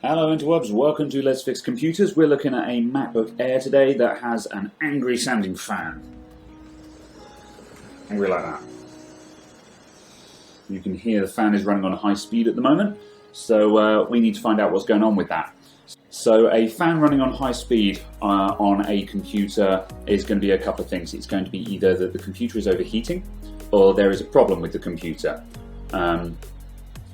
Hello interwebs, welcome to Let's Fix Computers. We're looking at a MacBook Air today that has an angry sounding fan. Angry like that. You can hear the fan is running on high speed at the moment, so we need to find out what's going on with that. So a fan running on high speed on a computer is going to be a couple of things. It's going to be either that the computer is overheating or there is a problem with the computer. In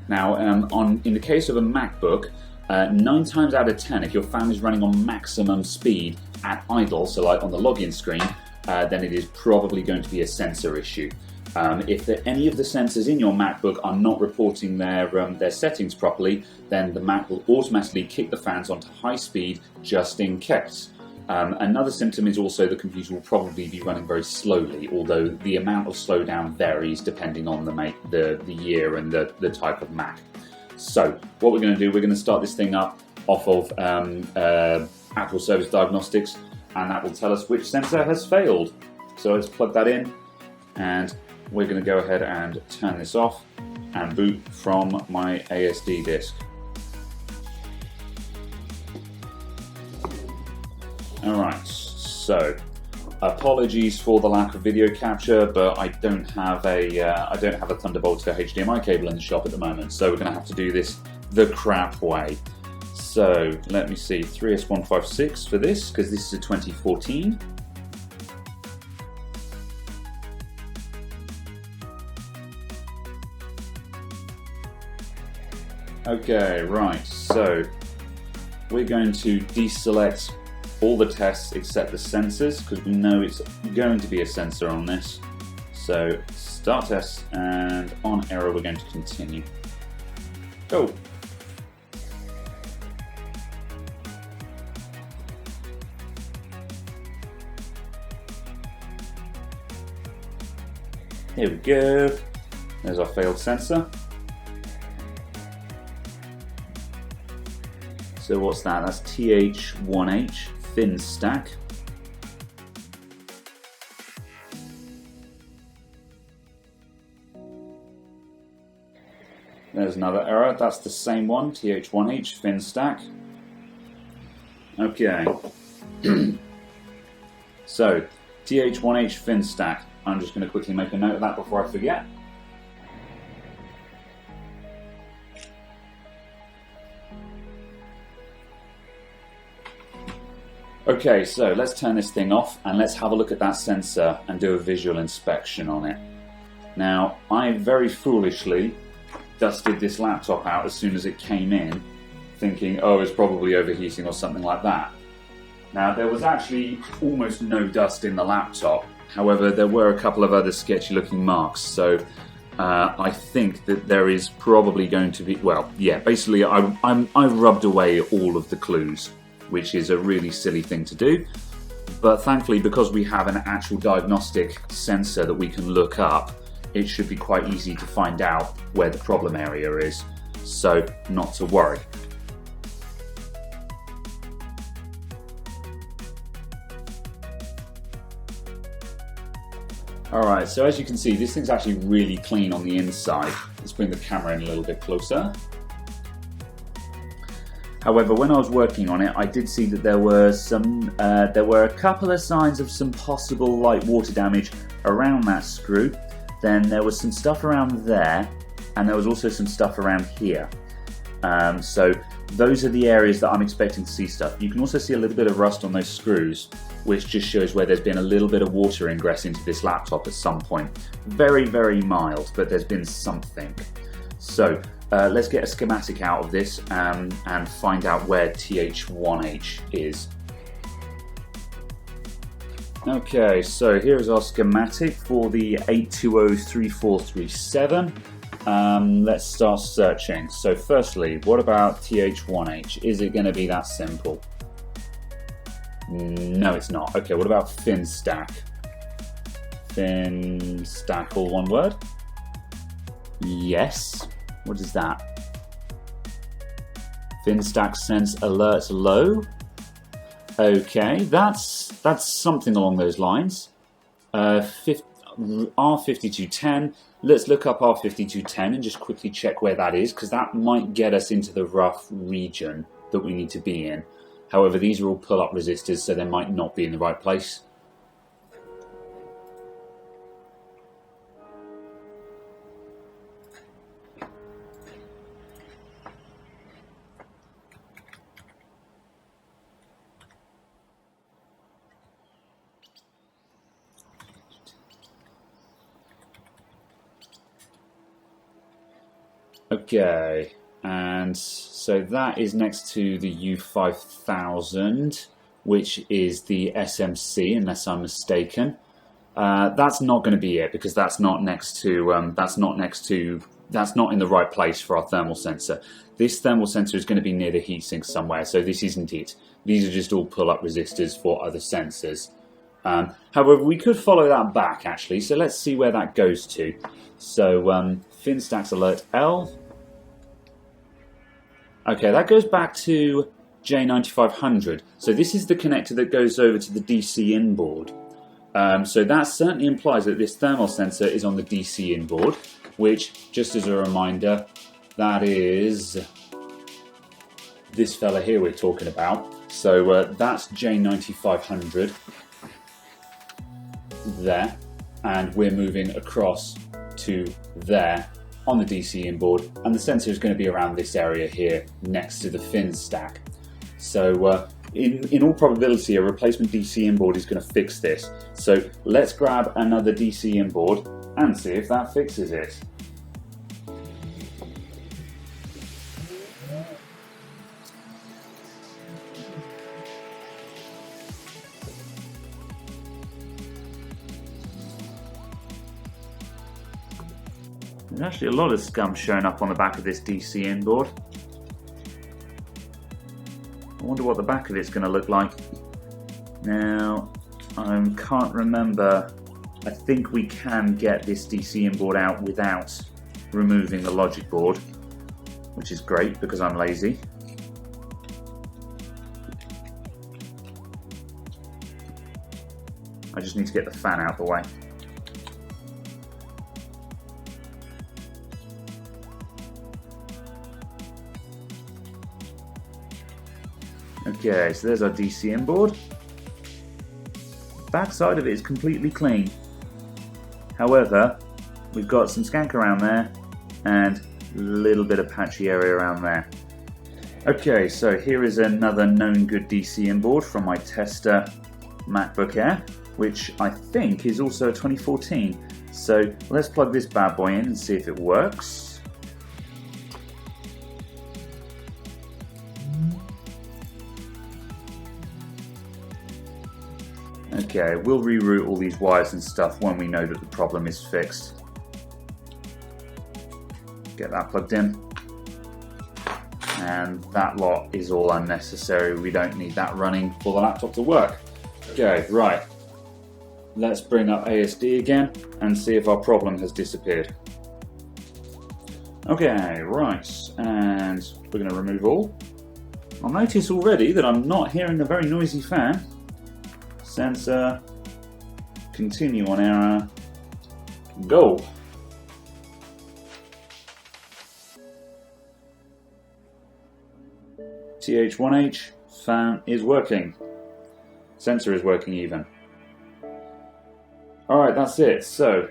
the case of a MacBook, 9 times out of 10, if your fan is running on maximum speed at idle, so like on the login screen, then it is probably going to be a sensor issue. If any of the sensors in your MacBook are not reporting their settings properly, then the Mac will automatically kick the fans onto high speed just in case. Another symptom is also the computer will probably be running very slowly, although the amount of slowdown varies depending on the year and the type of Mac. So what we're going to do, we're going to start this thing up off of Apple Service Diagnostics, and that will tell us which sensor has failed. So let's plug that in, and we're going to go ahead and turn this off and boot from my ASD disk. Alright, so apologies for the lack of video capture, but I don't have a Thunderbolt to HDMI cable in the shop at the moment, so we're going to have to do this the crap way. So let me see, 3S156 for this, because this is a 2014. Okay, right, so we're going to deselect all the tests except the sensors, because we know it's going to be a sensor on this. So start test, and on error we're going to continue. Go! Here we go. There's our failed sensor. So what's that? That's TH1H. Thin stack. There's another error. That's the same one, TH1H, thin stack. Okay. So, TH1H, thin stack. I'm just going to quickly make a note of that before I forget. Okay, so let's turn this thing off and let's have a look at that sensor and do a visual inspection on it. Now, I very foolishly dusted this laptop out as soon as it came in, thinking, oh, it's probably overheating or something like that. Now, there was actually almost no dust in the laptop. However, there were a couple of other sketchy looking marks, so I think that there is probably going to be, well, yeah, basically I rubbed away all of the clues, which is a really silly thing to do. But thankfully, because we have an actual diagnostic sensor that we can look up, it should be quite easy to find out where the problem area is. So, not to worry. Alright, so as you can see, this thing's actually really clean on the inside. Let's bring the camera in a little bit closer. However, when I was working on it, I did see that there were a couple of signs of some possible light water damage around that screw. Then there was some stuff around there, and there was also some stuff around here. So those are the areas that I'm expecting to see stuff. You can also see a little bit of rust on those screws, which just shows where there's been a little bit of water ingress into this laptop at some point. Very, very mild, but there's been something. So let's get a schematic out of this and find out where TH1H is. Okay, so here is our schematic for the 8203437. Let's start searching. So firstly, what about TH1H? Is it going to be that simple? No, it's not. Okay, what about thin stack? Thin stack, all one word? Yes. What is that? Thin stack sense alerts low. Okay, that's something along those lines. R5210. Let's look up R5210 and just quickly check where that is, because that might get us into the rough region. that we need to be in. However, these are all pull-up resistors, so they might not be in the right place. Okay, and so that is next to the U5000, which is the SMC, unless I'm mistaken. That's not going to be it, because that's not next to that's not in the right place for our thermal sensor. This thermal sensor is going to be near the heatsink somewhere, so this isn't it. These are just all pull-up resistors for other sensors. However, we could follow that back actually, so let's see where that goes to. So FinStacks alert L. Okay, that goes back to J9500. So this is the connector that goes over to the DC in board. So that certainly implies that this thermal sensor is on the DC in board, which, just as a reminder, that is this fella here we're talking about. So that's J9500 there, and we're moving across to there on the DC in board, and the sensor is going to be around this area here next to the fin stack. So in all probability, a replacement DC in board is going to fix this. So let's grab another DC in board and see if that fixes it. There's actually a lot of scum showing up on the back of this DC in board. I wonder what the back of it's going to look like. Now, I can't remember. I think we can get this DC in board out without removing the logic board, which is great because I'm lazy. I just need to get the fan out of the way. Okay, so there's our DC in board. Back side of it is completely clean. However, we've got some skank around there and a little bit of patchy area around there. Okay, so here is another known good DC in board from my tester MacBook Air, which I think is also a 2014. So let's plug this bad boy in and see if it works. Okay, we'll reroute all these wires and stuff when we know that the problem is fixed. Get that plugged in. And that lot is all unnecessary. We don't need that running for the laptop to work. Okay, right. Let's bring up ASD again and see if our problem has disappeared. Okay, right. And we're going to remove all. I'll notice already that I'm not hearing a very noisy fan. Sensor, continue on error, go. TH1H, fan is working. Sensor is working even. Alright, that's it. So,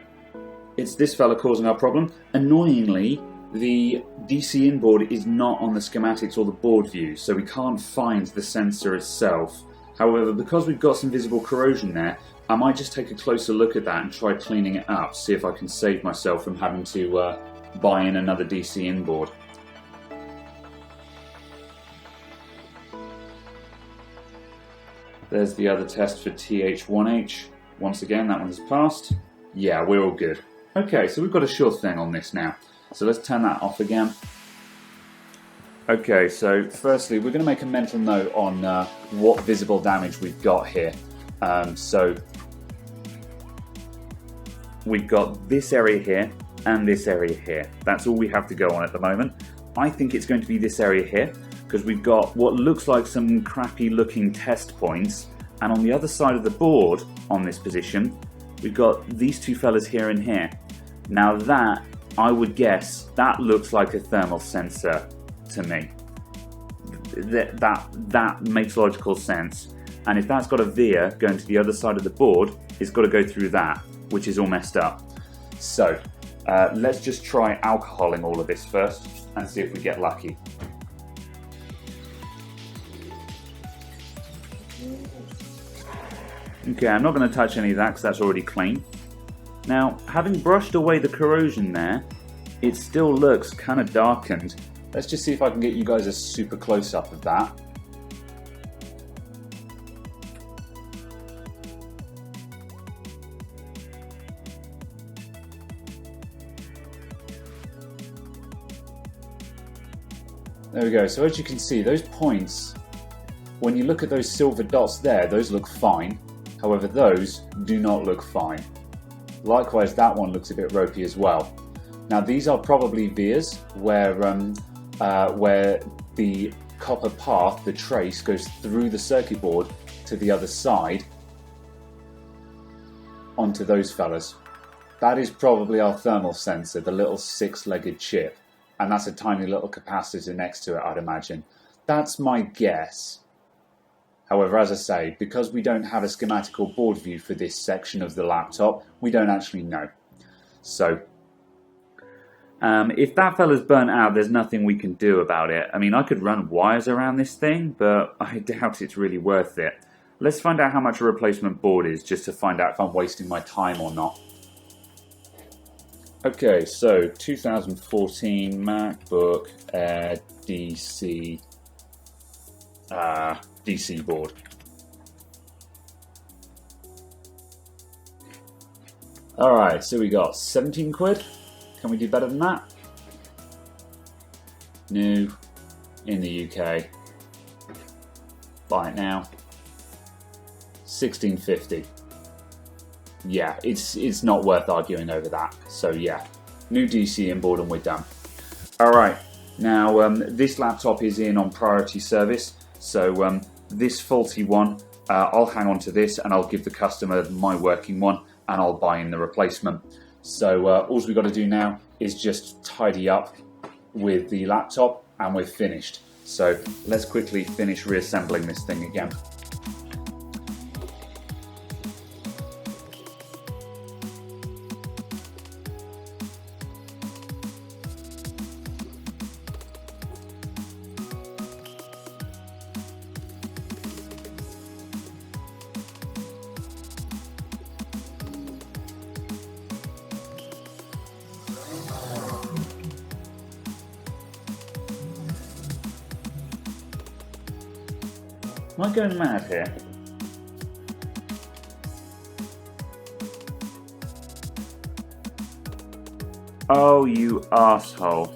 it's this fella causing our problem. Annoyingly, the DC in board is not on the schematics or the board view, so we can't find the sensor itself. However, because we've got some visible corrosion there, I might just take a closer look at that and try cleaning it up, see if I can save myself from having to buy in another DC in board. There's the other test for TH1H. Once again, that one has passed. Yeah, we're all good. Okay, so we've got a sure thing on this now. So let's turn that off again. Okay, so firstly, we're going to make a mental note on what visible damage we've got here. So we've got this area here and this area here. That's all we have to go on at the moment. I think it's going to be this area here because we've got what looks like some crappy looking test points, and on the other side of the board on this position, we've got these two fellas here and here. Now that, I would guess, that looks like a thermal sensor to me. that makes logical sense. And if that's got a via going to the other side of the board, it's got to go through that, which is all messed up. So let's just try alcoholing all of this first and see if we get lucky. Okay, I'm not going to touch any of that because that's already clean. Now, having brushed away the corrosion there, it still looks kind of darkened. Let's just see if I can get you guys a super close-up of that. There we go. So as you can see, those points, when you look at those silver dots there, those look fine. However, those do not look fine. Likewise, that one looks a bit ropey as well. Now, these are probably vias where the copper path, the trace, goes through the circuit board to the other side onto those fellas. That is probably our thermal sensor, the little six-legged chip. And that's a tiny little capacitor next to it, I'd imagine. That's my guess. However, as I say, because we don't have a schematical board view for this section of the laptop, we don't actually know. So, if that fella's burnt out, there's nothing we can do about it. I mean, I could run wires around this thing, but I doubt it's really worth it. Let's find out how much a replacement board is, just to find out if I'm wasting my time or not. Okay, so 2014 MacBook Air DC board. Alright, so we got 17 quid. Can we do better than that? New, in the UK. Buy it now. 16.50. Yeah, it's not worth arguing over that. So yeah, new DC inboard and we're done. Alright, now this laptop is in on priority service. So this faulty one, I'll hang on to this and I'll give the customer my working one and I'll buy in the replacement. So all we've got to do now is just tidy up with the laptop and we're finished. So let's quickly finish reassembling this thing again. Am I going mad here? Oh, you asshole.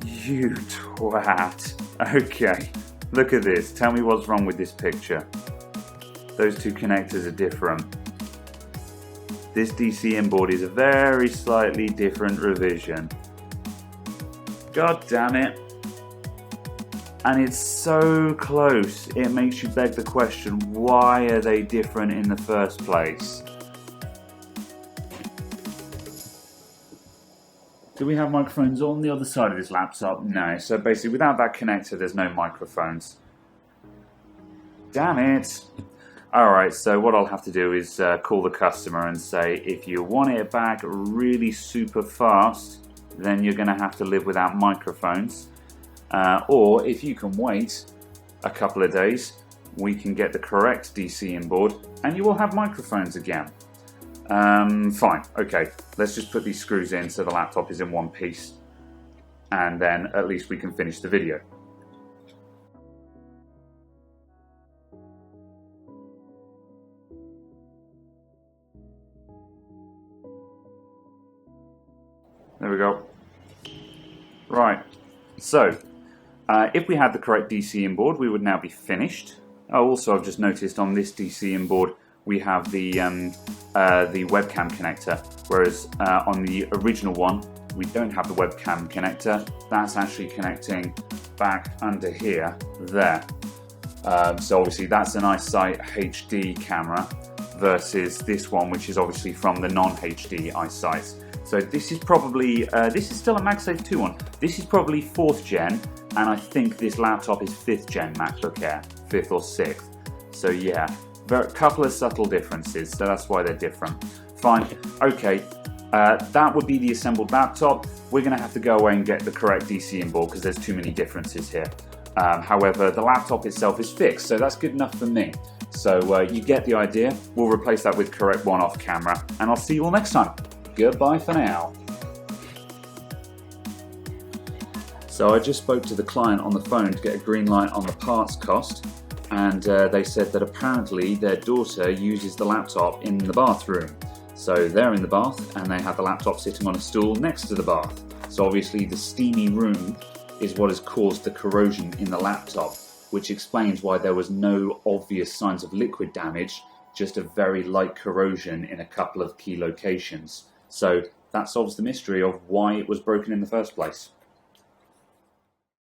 You twat. Okay, look at this. Tell me what's wrong with this picture. Those two connectors are different. This DC inboard is a very slightly different revision. God damn it. And it's so close, it makes you beg the question, why are they different in the first place? Do we have microphones on the other side of this laptop? No, so basically without that connector there's no microphones. Damn it! Alright, so what I'll have to do is call the customer and say, if you want it back really super fast, then you're going to have to live without microphones. Or if you can wait a couple of days, we can get the correct DC inboard and you will have microphones again. Fine, okay, let's just put these screws in so the laptop is in one piece and then at least we can finish the video. There we go. Right, so if we had the correct DC inboard, we would now be finished. Oh, also, I've just noticed on this DC inboard we have the webcam connector, whereas on the original one we don't have the webcam connector. That's actually connecting back under here, there. So obviously that's an iSight HD camera versus this one, which is obviously from the non-HD iSights. So this is probably, this is still a MagSafe 2 one. This is probably 4th gen, and I think this laptop is 5th gen MacBook Air, 5th or 6th. So yeah, a couple of subtle differences, so that's why they're different. Fine, okay, that would be the assembled laptop. We're going to have to go away and get the correct DC board because there's too many differences here. However, the laptop itself is fixed, so that's good enough for me. So you get the idea. We'll replace that with correct one off camera, and I'll see you all next time. Goodbye for now. So I just spoke to the client on the phone to get a green light on the parts cost, and they said that apparently their daughter uses the laptop in the bathroom. So they're in the bath and they have the laptop sitting on a stool next to the bath. So obviously the steamy room is what has caused the corrosion in the laptop, which explains why there was no obvious signs of liquid damage, just a very light corrosion in a couple of key locations. So that solves the mystery of why it was broken in the first place.